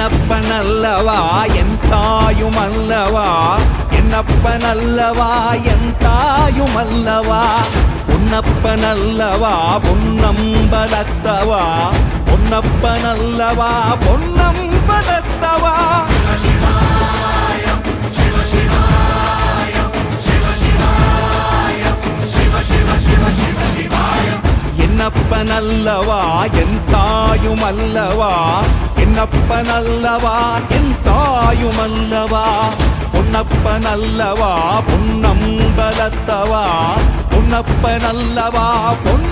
என்னப்பனல்லவா என் தாயுமல்லவா, என்னப்பனல்லவா என் தாயுமல்லவா, பொன்னப்பனல்லவா பொன்னம்பலத்தவா, பொன்னப்பனல்லவா பொன்னம்பலத்தவா. என்னப்பனல்லவா என் தாயுமல்லவா, என்னப்பனல்லவா என் தாயுமல்லவா, பொன்னப்பனல்லவா பொன்னம்பலத்தவா, பொன்னப்பனல்லவா பொன்